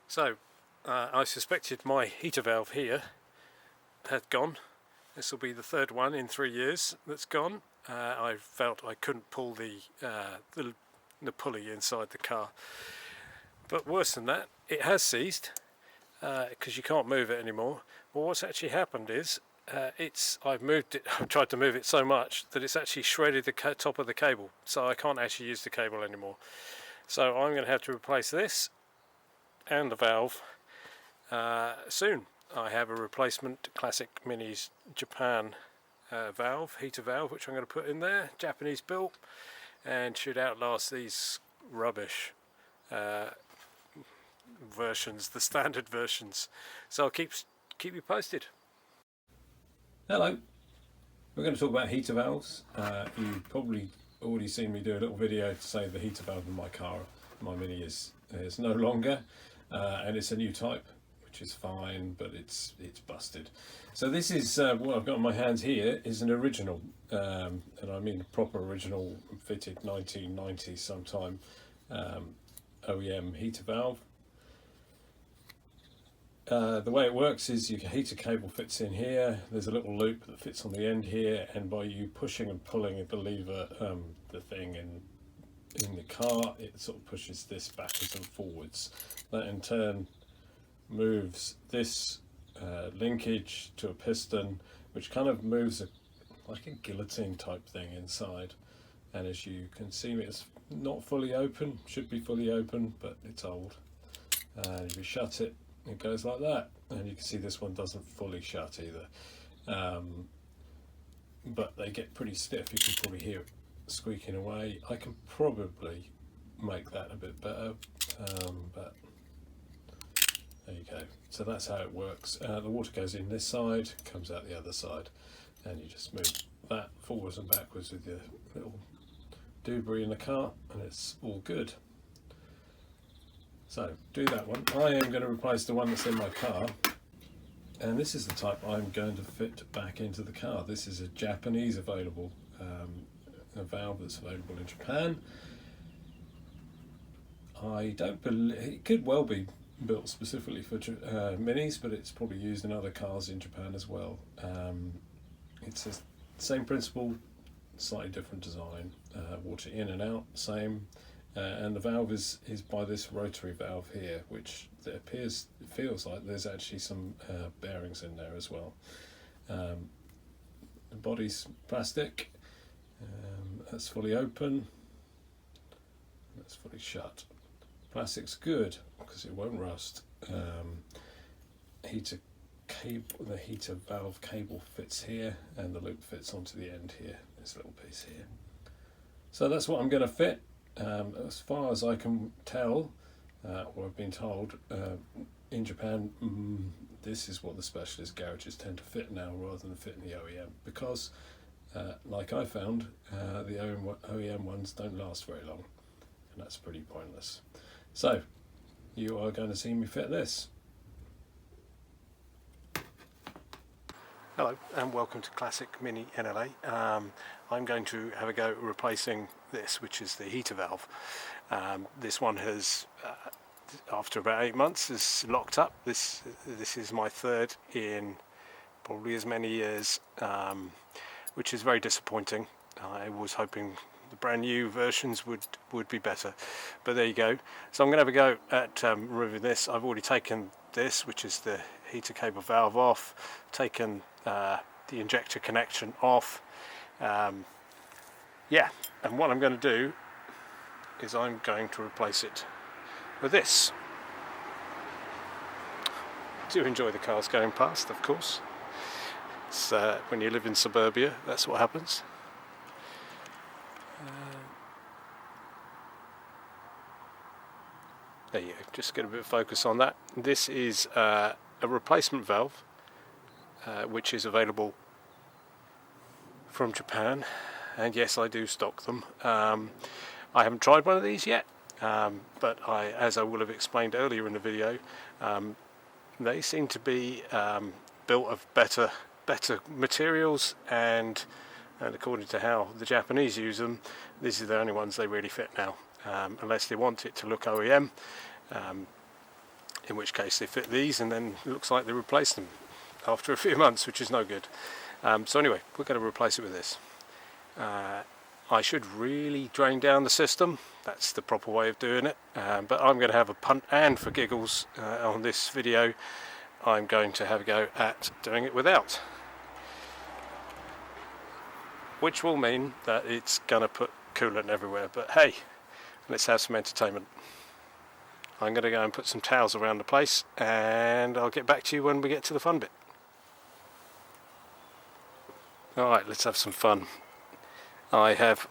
So I suspected my heater valve here had gone. This will be the third one in 3 years that's gone. I felt I couldn't pull the pulley inside the car, but worse than that, it has seized because you can't move it anymore. But what's actually happened is I've moved it. I've tried to move it so much that it's actually shredded the top of the cable, so I can't actually use the cable anymore. So I'm going to have to replace this and the valve soon. I have a replacement Classic Mini's Japan heater valve, which I'm going to put in there, Japanese built, and should outlast these rubbish versions, the standard versions. So I'll keep you posted. Hello, we're going to talk about heater valves. You've probably already seen me do a little video to say the heater valve in my car, my Mini, is no longer, and it's a new type, which is fine, but it's busted. So this is what I've got in my hands here is an original, and I mean a proper original, fitted 1990 sometime OEM heater valve. The way it works is your heater cable fits in here, there's a little loop that fits on the end here, and by you pushing and pulling the lever, the thing in the car, it sort of pushes this backwards and forwards. That in turn moves this linkage to a piston, which kind of moves like a guillotine type thing inside. And as you can see, it's not fully open, should be fully open, but it's old. And if you shut it, it goes like that. And you can see this one doesn't fully shut either. But they get pretty stiff. You can probably hear it squeaking away. I can probably make that a bit better, but there you go. So that's how it works. The water goes in this side, comes out the other side, and you just move that forwards and backwards with your little doobry in the car, and it's all good. So do that one. I am going to replace the one that's in my car, and this is the type I'm going to fit back into the car. This is a Japanese available, a valve that's available in Japan. I don't believe it could well be built specifically for Minis, but it's probably used in other cars in Japan as well. It's the same principle, slightly different design. Water in and out, same. And the valve is by this rotary valve here, which it feels like there's actually some bearings in there as well. The body's plastic, that's fully open, that's fully shut. Plastic's good because it won't rust. Heater cable, the heater valve cable fits here, and the loop fits onto the end here, this little piece here. So that's what I'm going to fit. As far as I can tell, or I've been told, in Japan, this is what the specialist garages tend to fit now rather than fit in the OEM, because like I found, the OEM ones don't last very long, and that's pretty pointless. So you are going to see me fit this. Hello and welcome to Classic Mini NLA. I'm going to have a go at replacing this, which is the heater valve. This one has, after about 8 months, is locked up. This is my third in probably as many years, which is very disappointing. I was hoping the brand new versions would be better, but there you go. So I'm going to have a go at removing this. I've already taken this, which is the heater cable valve, off, taken the injector connection off. Yeah, and what I'm going to do is I'm going to replace it with this. Do enjoy the cars going past, of course. It's, when you live in suburbia, that's what happens. There you go, just get a bit of focus on that. This is a replacement valve, which is available from Japan, and yes, I do stock them. I haven't tried one of these yet, but as I will have explained earlier in the video, they seem to be built of better materials, and according to how the Japanese use them, these are the only ones they really fit now. Unless they want it to look OEM, in which case they fit these, and then it looks like they replaced them after a few months, which is no good. So anyway, we're going to replace it with this. I should really drain down the system, that's the proper way of doing it, but I'm going to have a punt, and for giggles on this video I'm going to have a go at doing it without, which will mean that it's going to put coolant everywhere, but hey, let's have some entertainment. I'm going to go and put some towels around the place, and I'll get back to you when we get to the fun bit. Alright, let's have some fun. I have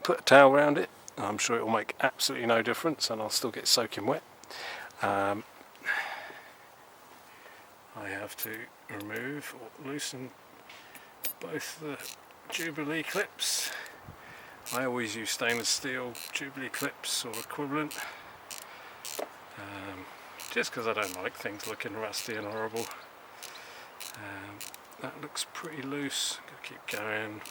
put a towel around it. I'm sure it will make absolutely no difference, and I'll still get soaking wet. I have to remove or loosen both the Jubilee clips. I always use stainless steel Jubilee clips or equivalent, just because I don't like things looking rusty and horrible. That looks pretty loose. Gotta keep going.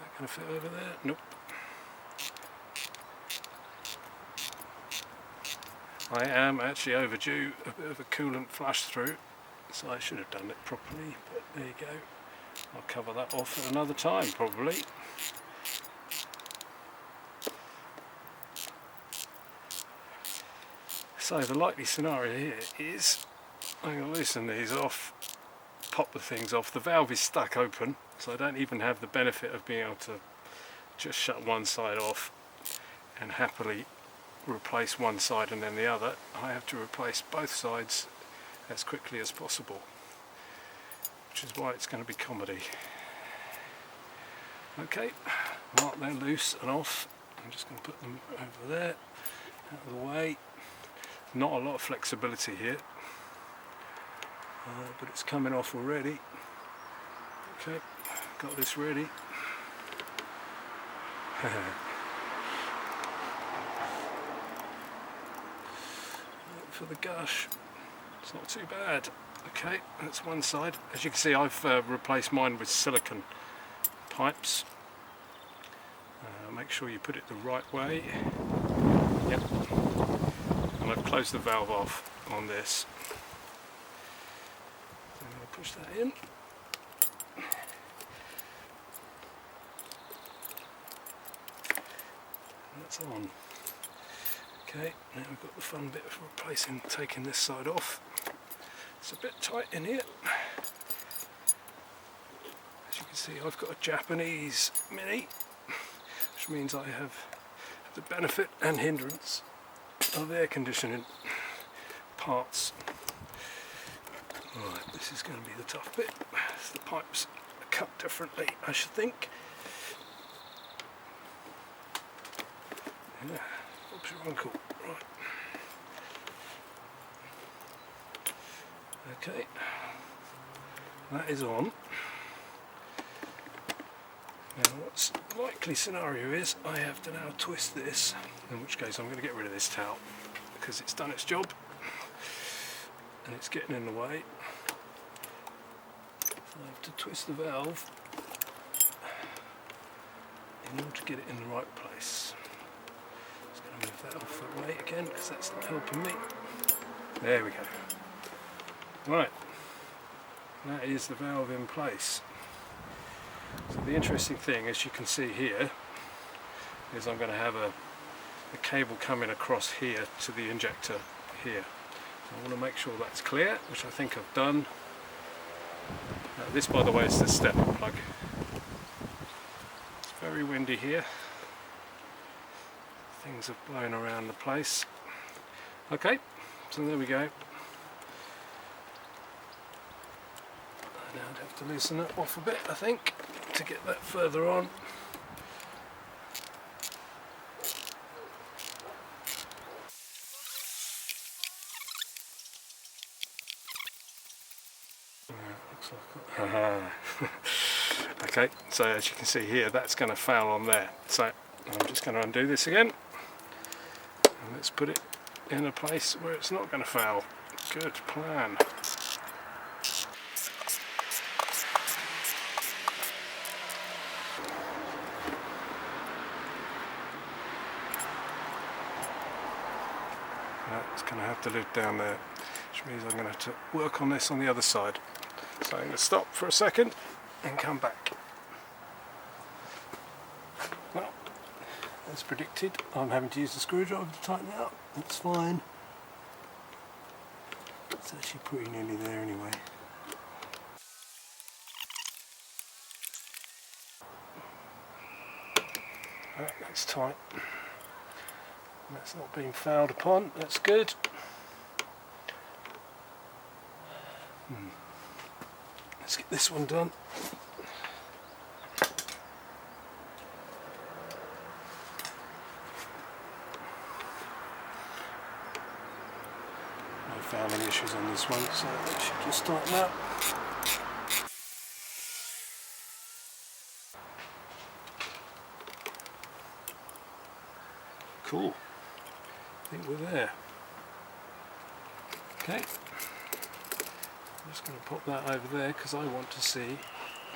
That gonna fit over there? Nope. I am actually overdue a bit of a coolant flush through, so I should have done it properly, but there you go. I'll cover that off at another time probably. So the likely scenario here is I'm going to loosen these off, pop the things off. The valve is stuck open, so I don't even have the benefit of being able to just shut one side off and happily replace one side and then the other. I have to replace both sides as quickly as possible, which is why it's going to be comedy. Okay, well, they're loose and off. I'm just going to put them over there, out of the way. Not a lot of flexibility here, but it's coming off already. Okay, got this ready. For the gush, it's not too bad. Okay, that's one side. As you can see, I've replaced mine with silicone pipes. Make sure you put it the right way. Yep. And I've closed the valve off on this. I'm going to push that in. And that's on. Okay, now we've got the fun bit of replacing, taking this side off. It's a bit tight in here. As you can see, I've got a Japanese Mini, which means I have the benefit and hindrance of air conditioning parts. Right, this is going to be the tough bit. The pipes are cut differently, I should think. Yeah, oops, your uncle. Right. Okay, that is on. Now what's the likely scenario is I have to now twist this, in which case I'm going to get rid of this towel because it's done its job and it's getting in the way. So I have to twist the valve in order to get it in the right place. Just going to move that off the way again because that's not helping me. There we go. Right, that is the valve in place. So the interesting thing, as you can see here, is I'm going to have a cable coming across here to the injector here. So I want to make sure that's clear, which I think I've done. This, by the way, is the step plug. It's very windy here. Things are blowing around the place. Okay, so there we go. Now I'd have to loosen that off a bit, I think, to get that further on. Looks like okay, so as you can see here, that's going to foul on there. So I'm just going to undo this again, and let's put it in a place where it's not going to foul. Good plan. It's going to have to loop down there, which means I'm going to have to work on this on the other side. So I'm going to stop for a second and come back. Well, as predicted, I'm having to use the screwdriver to tighten it up. That's fine. It's actually pretty nearly there anyway. Right, that's tight. That's not being fouled upon. That's good. Let's get this one done. No fouling issues on this one, so it should just tighten up. Cool. I think we're there. Okay. I'm just going to pop that over there because I want to see.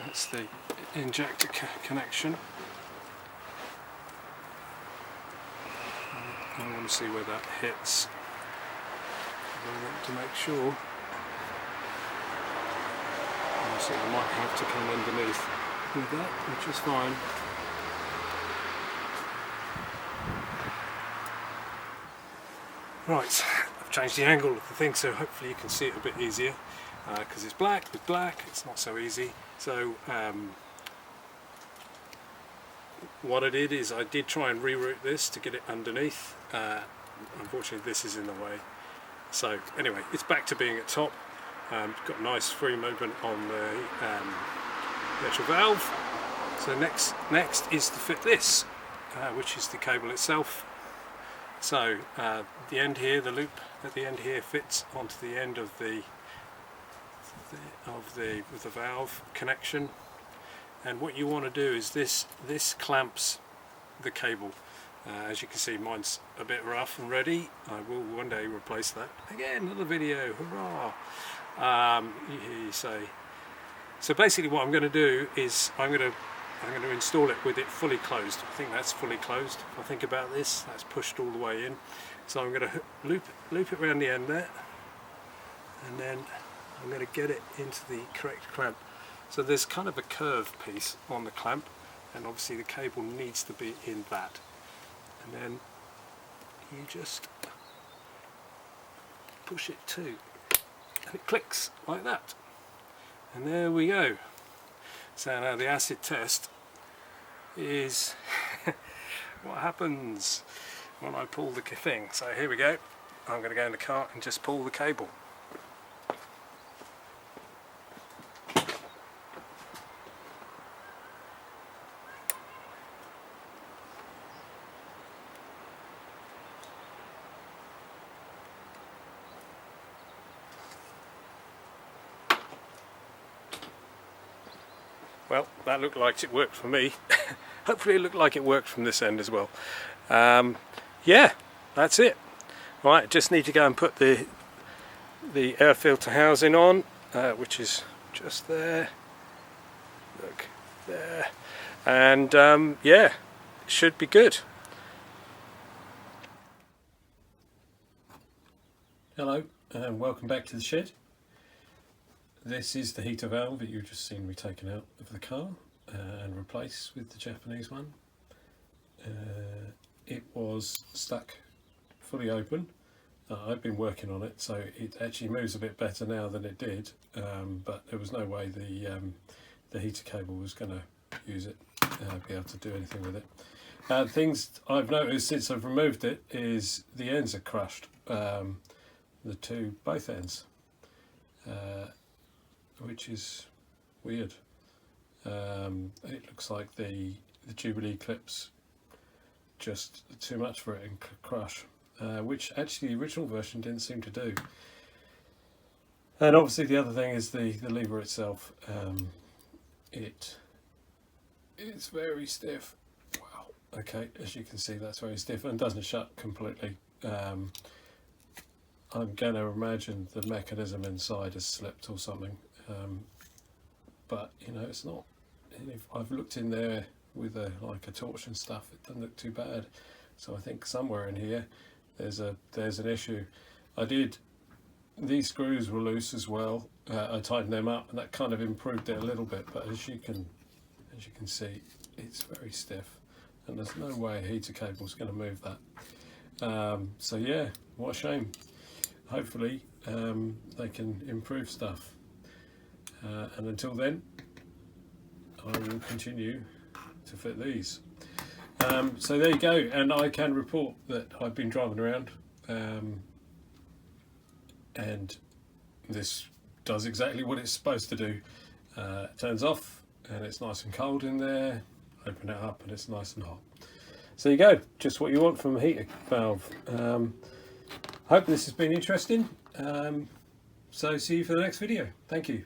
That's the injector connection. I want to see where that hits. I want to make sure. So I might have to come underneath with that, which is fine. Right, I've changed the angle of the thing so hopefully you can see it a bit easier, because it's black with black, it's not so easy. So what I did is I did try and reroute this to get it underneath. Unfortunately this is in the way. So anyway, it's back to being at top. Got a nice free movement on the actual valve. So next is to fit this, which is the cable itself. So the end here, the loop at the end here fits onto the end of the valve connection, and what you want to do is this clamps the cable. As you can see, mine's a bit rough and ready. I will one day replace that. Again, another video, hurrah! You say. So basically what I'm going to do is I'm going to install it with it fully closed. I think that's fully closed. If I think about this, that's pushed all the way in. So I'm going to loop it around the end there, and then I'm going to get it into the correct clamp. So there's kind of a curved piece on the clamp, and obviously the cable needs to be in that. And then you just push it too, and it clicks like that. And there we go. So now the acid test is what happens when I pull the thing. So here we go. I'm going to go in the car and just pull the cable. Well, that looked like it worked for me. Hopefully it looked like it worked from this end as well. Yeah, that's it. Right, just need to go and put the air filter housing on, which is just there. Look, there. And yeah, it should be good. Hello, and welcome back to the shed. This is the heater valve that you've just seen me taken out of the car and replace with the Japanese one. It was stuck fully open. I've been working on it, so it actually moves a bit better now than it did, but there was no way the heater cable was going to use it, be able to do anything with it. Things I've noticed since I've removed it is the ends are crushed, both ends. Which is weird. It looks like the Jubilee clips just too much for it and crush, which actually the original version didn't seem to do. And obviously the other thing is the lever itself. It's very stiff. Wow. Okay, as you can see, that's very stiff and doesn't shut completely. I'm going to imagine the mechanism inside has slipped or something. But you know, it's not. And if I've looked in there with like a torch and stuff, it doesn't look too bad. So I think somewhere in here there's an issue. These screws were loose as well. I tightened them up, and that kind of improved it a little bit. But as you can see, it's very stiff, and there's no way a heater cable is going to move that. So yeah, what a shame. Hopefully they can improve stuff. And until then, I will continue to fit these. So there you go, and I can report that I've been driving around, and this does exactly what it's supposed to do. It turns off and it's nice and cold in there, open it up and it's nice and hot. So there you go, just what you want from a heater valve. Hope this has been interesting. So see you for the next video. Thank you.